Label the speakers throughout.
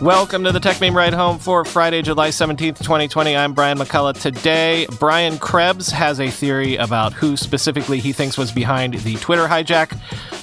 Speaker 1: Welcome to the Tech Meme Ride Home for Friday, July 17th, 2020. I'm Brian McCullough. Today, Brian Krebs has a theory about who specifically he thinks was behind the Twitter hijack,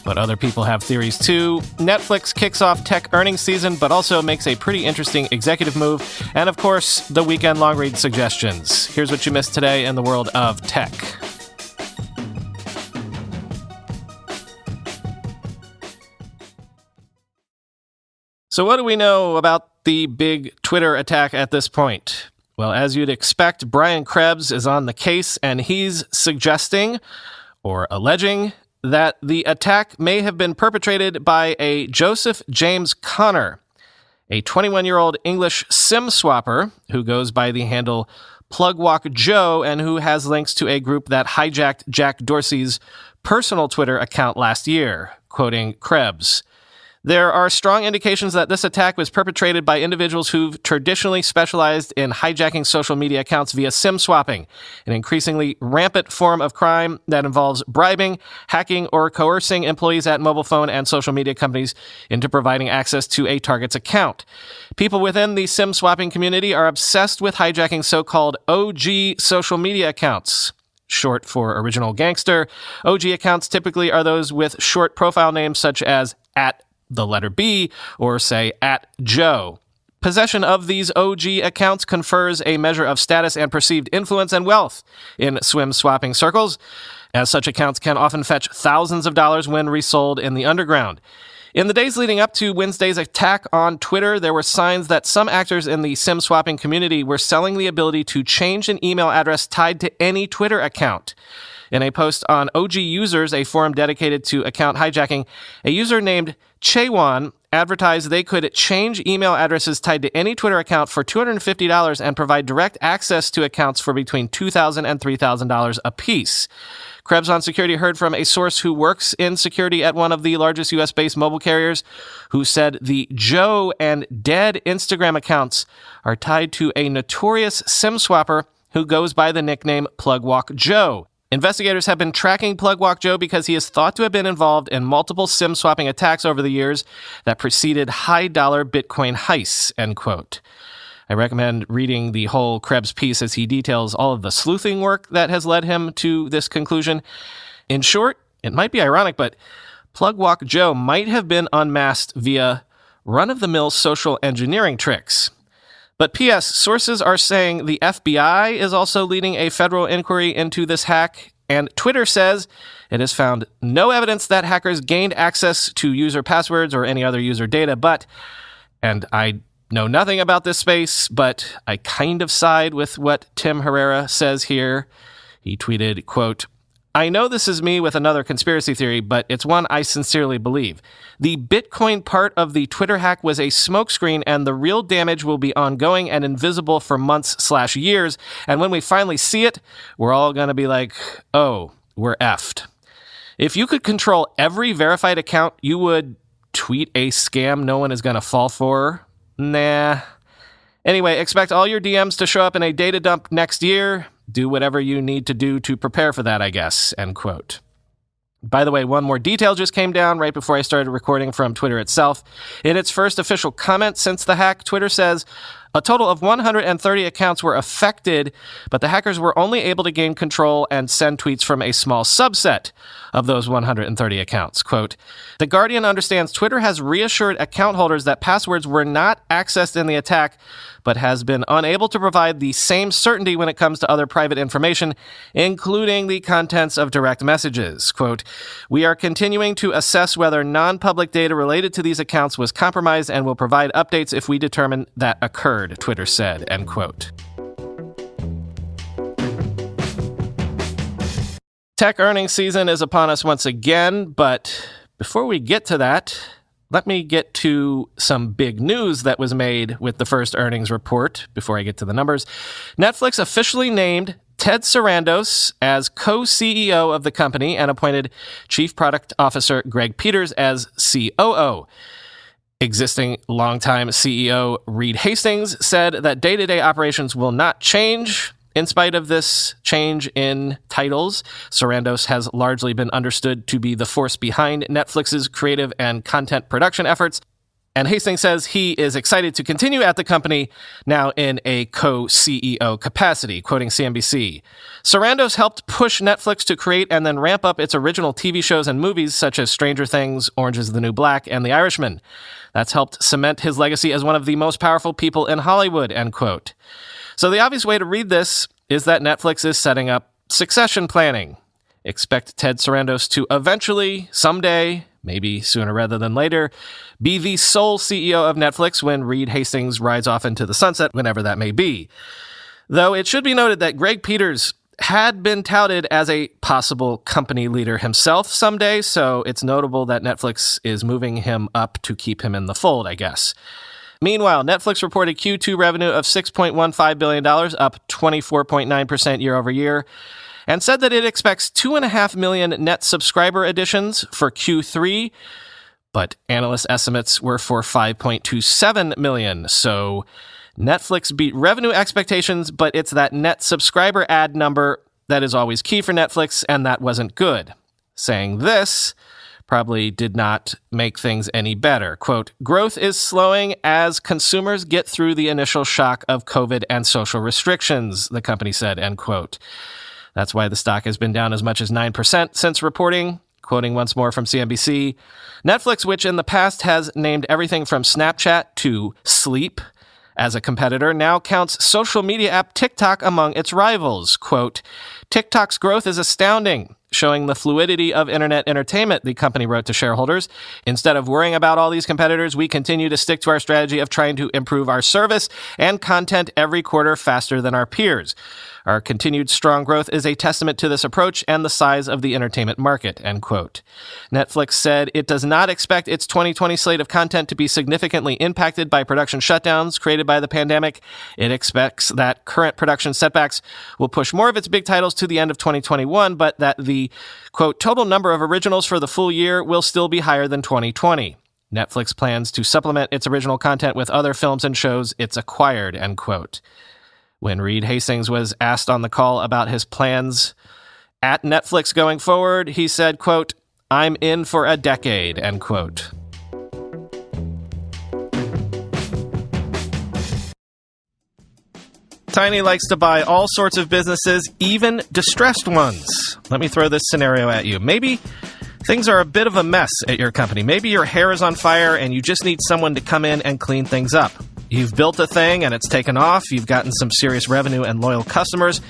Speaker 1: but other people have theories too. Netflix kicks off tech earnings season, but also makes a pretty interesting executive move. And of course, the weekend long read suggestions. Here's what you missed today in the world of tech. So what do we know about the big Twitter attack at this point? Well, as you'd expect, Brian Krebs is on the case, and he's suggesting, or alleging, that the attack may have been perpetrated by a Joseph James Connor, a 21-year-old English SIM swapper who goes by the handle Plugwalk Joe and who has links to a group that hijacked Jack Dorsey's personal Twitter account last year, quoting Krebs. There are strong indications that this attack was perpetrated by individuals who've traditionally specialized in hijacking social media accounts via SIM swapping, an increasingly rampant form of crime that involves bribing, hacking, or coercing employees at mobile phone and social media companies into providing access to a target's account. People within the SIM swapping community are obsessed with hijacking so-called OG social media accounts. Short for original gangster. OG accounts typically are those with short profile names such as @B or say @Joe. Possession of these OG accounts confers a measure of status and perceived influence and wealth in SIM swapping circles, as such accounts can often fetch thousands of dollars when resold in the underground. In the days leading up to Wednesday's attack on Twitter, there were signs that some actors in the SIM swapping community were selling the ability to change an email address tied to any Twitter account. In a post on OG Users, a forum dedicated to account hijacking, a user named Chewan advertised they could change email addresses tied to any Twitter account for $250 and provide direct access to accounts for between $2,000 and $3,000 apiece. Krebs on Security heard from a source who works in security at one of the largest U.S.-based mobile carriers, who said the Joe and Dead Instagram accounts are tied to a notorious SIM swapper who goes by the nickname Plugwalk Joe. Investigators have been tracking Plugwalk Joe because he is thought to have been involved in multiple SIM swapping attacks over the years that preceded high-dollar Bitcoin heists, end quote. I recommend reading the whole Krebs piece as he details all of the sleuthing work that has led him to this conclusion. In short, it might be ironic, but Plugwalk Joe might have been unmasked via run-of-the-mill social engineering tricks. But P.S., sources are saying the FBI is also leading a federal inquiry into this hack, and Twitter says it has found no evidence that hackers gained access to user passwords or any other user data, but, and I know nothing about this space, but I kind of side with what Tim Herrera says here. He tweeted, quote, "I know this is me with another conspiracy theory, but it's one I sincerely believe. The Bitcoin part of the Twitter hack was a smokescreen, and the real damage will be ongoing and invisible for months/years. And when we finally see it, we're all going to be like, oh, we're effed. If you could control every verified account, you would tweet a scam no one is going to fall for? Nah. Anyway, expect all your DMs to show up in a data dump next year. Do whatever you need to do to prepare for that, I guess," end quote. By the way, one more detail just came down right before I started recording from Twitter itself. In its first official comment since the hack, Twitter says a total of 130 accounts were affected, but the hackers were only able to gain control and send tweets from a small subset of those 130 accounts. Quote, "The Guardian understands Twitter has reassured account holders that passwords were not accessed in the attack, but has been unable to provide the same certainty when it comes to other private information, including the contents of direct messages. Quote, we are continuing to assess whether non-public data related to these accounts was compromised and will provide updates if we determine that occurred," Twitter said, end quote. Tech earnings season is upon us once again, but before we get to that, let me get to some big news that was made with the first earnings report before I get to the numbers. Netflix officially named Ted Sarandos as co-CEO of the company and appointed Chief Product Officer Greg Peters as COO. Existing longtime CEO Reed Hastings said that day-to-day operations will not change. In spite of this change in titles, Sarandos has largely been understood to be the force behind Netflix's creative and content production efforts. And Hastings says he is excited to continue at the company, now in a co-CEO capacity, quoting CNBC. Sarandos helped push Netflix to create and then ramp up its original TV shows and movies such as Stranger Things, Orange is the New Black, and The Irishman. That's helped cement his legacy as one of the most powerful people in Hollywood, end quote. So the obvious way to read this is that Netflix is setting up succession planning. Expect Ted Sarandos to eventually, someday, maybe sooner rather than later, be the sole CEO of Netflix when Reed Hastings rides off into the sunset, whenever that may be. Though it should be noted that Greg Peters had been touted as a possible company leader himself someday, so it's notable that Netflix is moving him up to keep him in the fold, I guess. Meanwhile, Netflix reported Q2 revenue of $6.15 billion, up 24.9% year over year, and said that it expects 2.5 million net subscriber additions for Q3, but analyst estimates were for 5.27 million. So Netflix beat revenue expectations, but it's that net subscriber ad number that is always key for Netflix, and that wasn't good. Saying this probably did not make things any better. Quote, growth is slowing as consumers get through the initial shock of COVID and social restrictions, the company said, end quote. That's why the stock has been down as much as 9% since reporting. Quoting once more from CNBC, Netflix, which in the past has named everything from Snapchat to Sleep as a competitor, now counts social media app TikTok among its rivals. Quote, TikTok's growth is astounding, showing the fluidity of internet entertainment, the company wrote to shareholders. Instead of worrying about all these competitors, we continue to stick to our strategy of trying to improve our service and content every quarter faster than our peers. Our continued strong growth is a testament to this approach and the size of the entertainment market, end quote. Netflix said it does not expect its 2020 slate of content to be significantly impacted by production shutdowns created by the pandemic. It expects that current production setbacks will push more of its big titles to the end of 2021, but that the, quote, total number of originals for the full year will still be higher than 2020. Netflix plans to supplement its original content with other films and shows it's acquired, end quote. When Reed Hastings was asked on the call about his plans at Netflix going forward, he said, quote, I'm in for a decade, end quote. Tiny likes to buy all sorts of businesses, even distressed ones. Let me throw this scenario at you. Maybe things are a bit of a mess at your company. Maybe your hair is on fire and you just need someone to come in and clean things up. You've built a thing and it's taken off. You've gotten some serious revenue and loyal customers,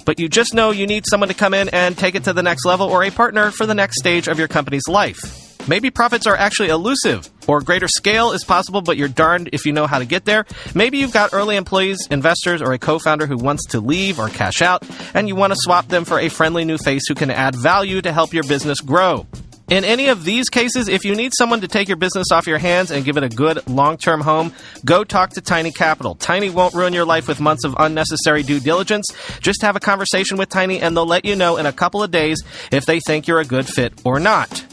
Speaker 1: but you just know you need someone to come in and take it to the next level or a partner for the next stage of your company's life. Maybe profits are actually elusive or greater scale is possible, but you're darned if you know how to get there. Maybe you've got early employees, investors, or a co-founder who wants to leave or cash out, and you want to swap them for a friendly new face who can add value to help your business grow. In any of these cases, if you need someone to take your business off your hands and give it a good long-term home, go talk to Tiny Capital. Tiny won't ruin your life with months of unnecessary due diligence. Just have a conversation with Tiny and they'll let you know in a couple of days if they think you're a good fit or not.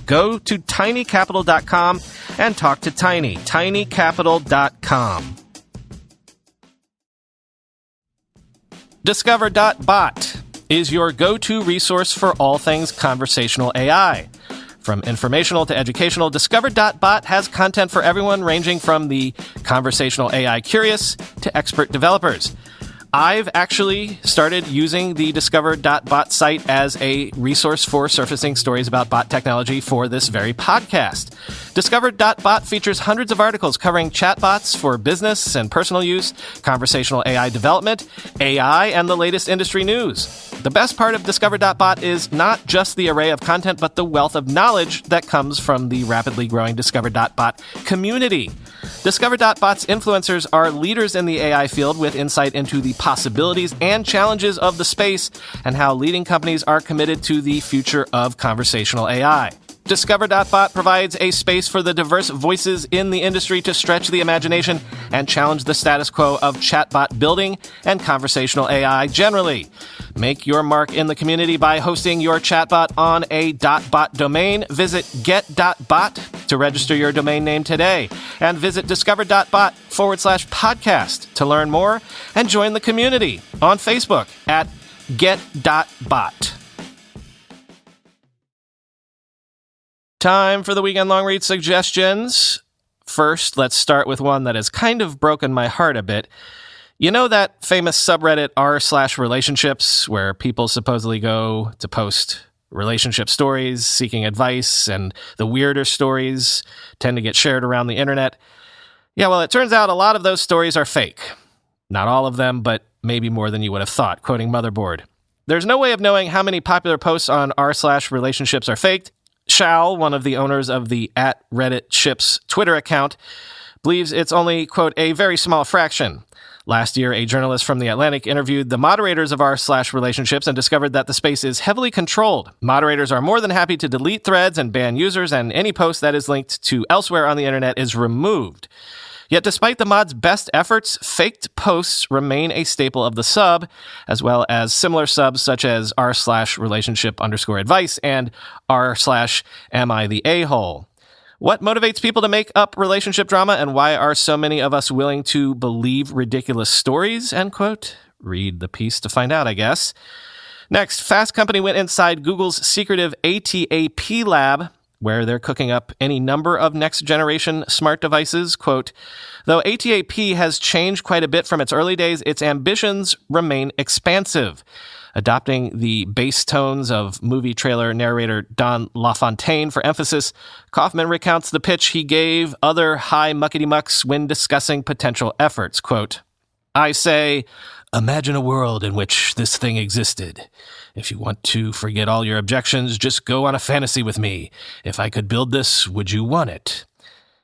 Speaker 1: Go to tinycapital.com and talk to Tiny. tinycapital.com. Discover.bot is your go-to resource for all things conversational AI. From informational to educational, Discover.bot has content for everyone ranging from the conversational AI curious to expert developers. I've actually started using the Discover.bot site as a resource for surfacing stories about bot technology for this very podcast. Discover.bot features hundreds of articles covering chatbots for business and personal use, conversational AI development, AI, and the latest industry news. The best part of Discover.bot is not just the array of content, but the wealth of knowledge that comes from the rapidly growing Discover.bot community. Discover.bot's influencers are leaders in the AI field with insight into the possibilities and challenges of the space and how leading companies are committed to the future of conversational AI. Discover.bot provides a space for the diverse voices in the industry to stretch the imagination and challenge the status quo of chatbot building and conversational AI generally. Make your mark in the community by hosting your chatbot on a .bot domain. Visit get.bot to register your domain name today. And visit discover.bot/podcast to learn more and join the community on Facebook at get.bot. Time for the weekend long read suggestions. First, let's start with one that has kind of broken my heart a bit. You know that famous subreddit r/relationships, where people supposedly go to post relationship stories, seeking advice, and the weirder stories tend to get shared around the internet? Yeah, well, it turns out a lot of those stories are fake. Not all of them, but maybe more than you would have thought, quoting Motherboard. There's no way of knowing how many popular posts on r/relationships are faked. Shao, one of the owners of the @RedditShips Twitter account, believes it's only, quote, a very small fraction. Last year, a journalist from The Atlantic interviewed the moderators of r/relationships and discovered that the space is heavily controlled. Moderators are more than happy to delete threads and ban users, and any post that is linked to elsewhere on the internet is removed. Yet despite the mod's best efforts, faked posts remain a staple of the sub, as well as similar subs such as r/relationship_advice and r/am_I_the_a-hole. What motivates people to make up relationship drama, and why are so many of us willing to believe ridiculous stories? End quote. Read the piece to find out, I guess. Next, Fast Company went inside Google's secretive ATAP lab, where they're cooking up any number of next-generation smart devices. Quote, though ATAP has changed quite a bit from its early days, its ambitions remain expansive. Adopting the bass tones of movie trailer narrator Don LaFontaine for emphasis, Kaufman recounts the pitch he gave other high muckety-mucks when discussing potential efforts. Quote, I say, imagine a world in which this thing existed. If you want to forget all your objections, just go on a fantasy with me. If I could build this, would you want it?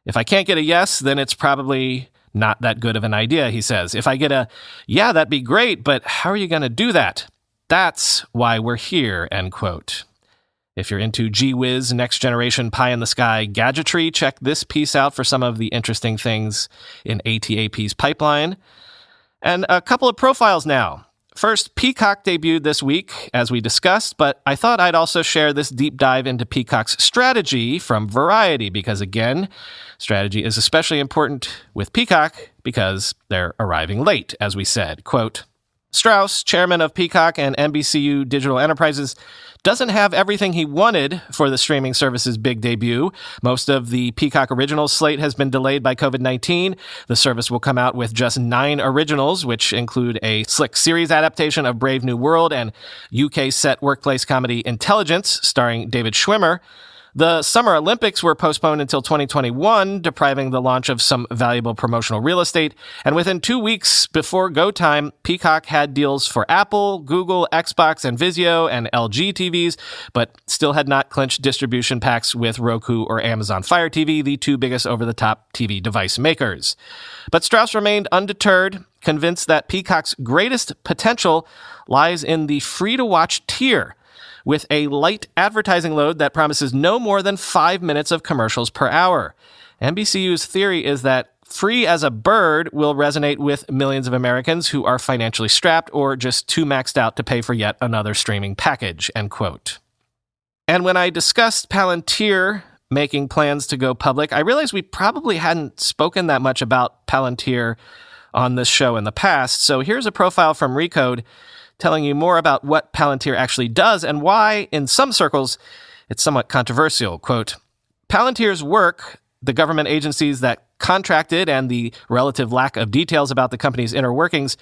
Speaker 1: If I can't get a yes, then it's probably not that good of an idea, he says. If I get a, yeah, that'd be great, but how are you going to do that? That's why we're here, end quote. If you're into gee-whiz, next-generation pie-in-the-sky gadgetry, check this piece out for some of the interesting things in ATAP's pipeline. And a couple of profiles now. First, Peacock debuted this week, as we discussed, but I thought I'd also share this deep dive into Peacock's strategy from Variety, because again, strategy is especially important with Peacock because they're arriving late, as we said. Quote, Strauss, chairman of Peacock and NBCU Digital Enterprises, doesn't have everything he wanted for the streaming service's big debut. Most of the Peacock Originals slate has been delayed by COVID-19. The service will come out with just 9 originals, which include a slick series adaptation of Brave New World and UK-set workplace comedy Intelligence, starring David Schwimmer. The Summer Olympics were postponed until 2021, depriving the launch of some valuable promotional real estate. And within 2 weeks before go time, Peacock had deals for Apple, Google, Xbox, and Vizio, and LG TVs, but still had not clinched distribution packs with Roku or Amazon Fire TV, the 2 biggest over-the-top TV device makers. But Strauss remained undeterred, convinced that Peacock's greatest potential lies in the free-to-watch tier, with a light advertising load that promises no more than 5 minutes of commercials per hour. NBCU's theory is that Free as a Bird will resonate with millions of Americans who are financially strapped or just too maxed out to pay for yet another streaming package, end quote. And when I discussed Palantir making plans to go public, I realized we probably hadn't spoken that much about Palantir on this show in the past. So here's a profile from Recode telling you more about what Palantir actually does and why, in some circles, it's somewhat controversial. Quote, Palantir's work, the government agencies that contracted, and the relative lack of details about the company's inner workings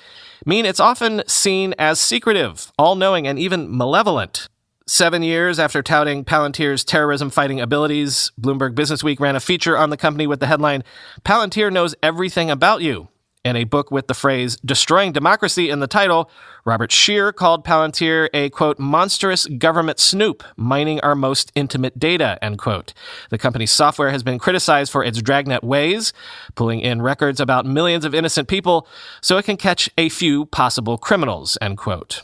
Speaker 1: mean it's often seen as secretive, all-knowing, and even malevolent. 7 years after touting Palantir's terrorism-fighting abilities, Bloomberg Businessweek ran a feature on the company with the headline, Palantir Knows Everything About You. In a book with the phrase Destroying Democracy in the title, Robert Scheer called Palantir a, quote, monstrous government snoop, mining our most intimate data, end quote. The company's software has been criticized for its dragnet ways, pulling in records about millions of innocent people so it can catch a few possible criminals, end quote.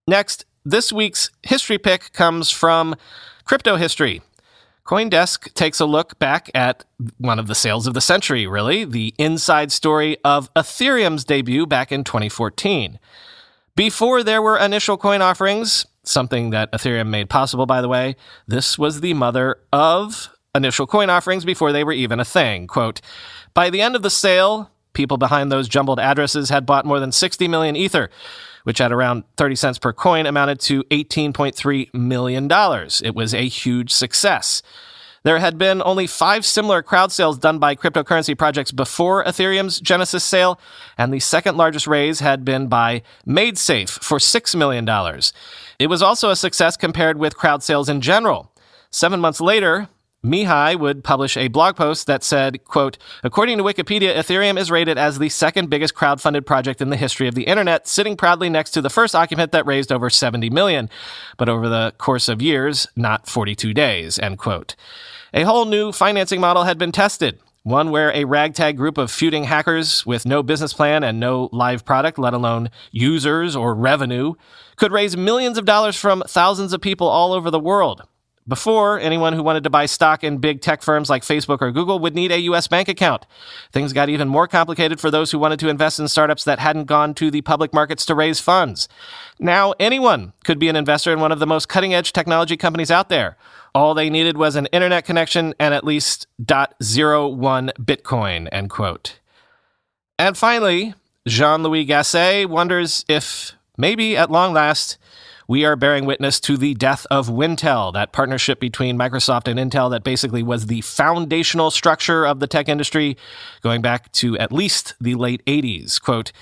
Speaker 1: Next, this week's history pick comes from Crypto History. CoinDesk takes a look back at one of the sales of the century, really, the inside story of Ethereum's debut back in 2014. Before there were initial coin offerings, something that Ethereum made possible, by the way, this was the mother of initial coin offerings before they were even a thing. Quote, by the end of the sale, people behind those jumbled addresses had bought more than 60 million Ether, which at around 30 cents per coin amounted to $18.3 million. It was a huge success. There had been only 5 similar crowd sales done by cryptocurrency projects before Ethereum's Genesis sale, and the second largest raise had been by MadeSafe for $6 million. It was also a success compared with crowd sales in general. 7 months later, Mihai would publish a blog post that said, quote, "According to Wikipedia, Ethereum is rated as the second biggest crowdfunded project in the history of the internet, sitting proudly next to the first occupant that raised over 70 million, but over the course of years, not 42 days, end quote. A whole new financing model had been tested, one where a ragtag group of feuding hackers with no business plan and no live product, let alone users or revenue, could raise millions of dollars from thousands of people all over the world. Before, anyone who wanted to buy stock in big tech firms like Facebook or Google would need a U.S. bank account. Things got even more complicated for those who wanted to invest in startups that hadn't gone to the public markets to raise funds. Now, anyone could be an investor in one of the most cutting-edge technology companies out there. All they needed was an internet connection and at least 0.01 Bitcoin, end quote. And finally, Jean-Louis Gasset wonders if, maybe at long last, we are bearing witness to the death of Wintel, that partnership between Microsoft and Intel that basically was the foundational structure of the tech industry going back to at least the late 80s. Quote,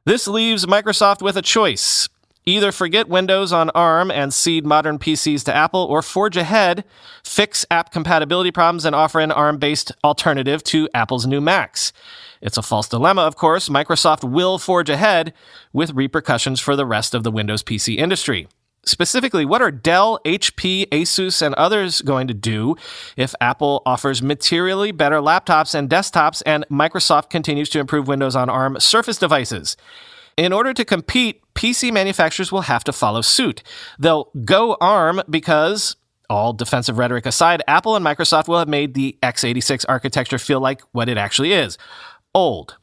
Speaker 1: "This leaves Microsoft with a choice. Either forget Windows on ARM and cede modern PCs to Apple, or forge ahead, fix app compatibility problems, and offer an ARM-based alternative to Apple's new Macs. It's a false dilemma, of course. Microsoft will forge ahead with repercussions for the rest of the Windows PC industry. Specifically, what are Dell, HP, Asus, and others going to do if Apple offers materially better laptops and desktops and Microsoft continues to improve Windows on ARM Surface devices? In order to compete, PC manufacturers will have to follow suit. They'll go ARM because, all defensive rhetoric aside, Apple and Microsoft will have made the x86 architecture feel like what it actually is: old.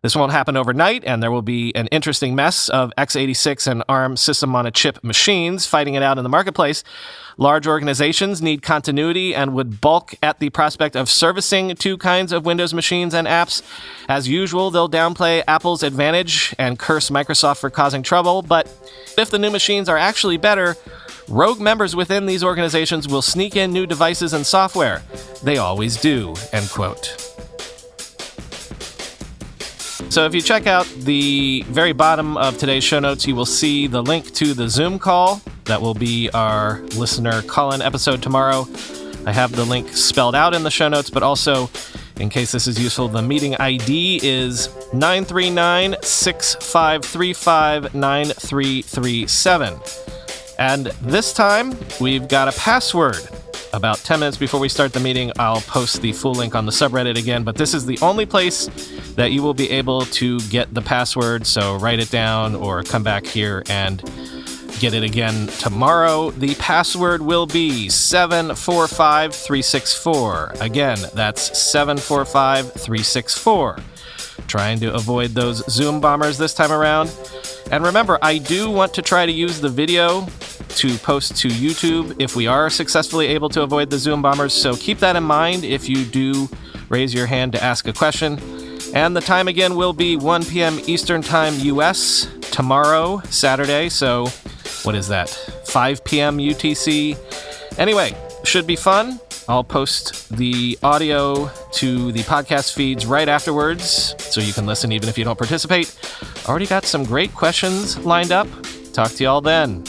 Speaker 1: This won't happen overnight, and there will be an interesting mess of x86 and ARM system-on-a-chip machines fighting it out in the marketplace. Large organizations need continuity and would balk at the prospect of servicing two kinds of Windows machines and apps. As usual, they'll downplay Apple's advantage and curse Microsoft for causing trouble, but if the new machines are actually better, rogue members within these organizations will sneak in new devices and software. They always do, end quote. So if you check out the very bottom of today's show notes, you will see the link to the Zoom call. That will be our listener call-in episode tomorrow. I have the link spelled out in the show notes, but also, in case this is useful, the meeting ID is 939-6535-9337. And this time, we've got a password. About 10 minutes before we start the meeting, I'll post the full link on the subreddit again, but this is the only place that you will be able to get the password, so write it down or come back here and get it again tomorrow. The password will be 745364. Again, that's 745364. Trying to avoid those Zoom bombers this time around. And remember, I do want to try to use the video to post to YouTube if we are successfully able to avoid the Zoom bombers, so keep that in mind if you do raise your hand to ask a question. And the time again will be 1 p.m. Eastern Time US tomorrow, Saturday, so what is that, 5 p.m. UTC? Anyway, should be fun. I'll post the audio to the podcast feeds right afterwards, so you can listen even if you don't participate. Already got some great questions lined up. Talk to y'all then.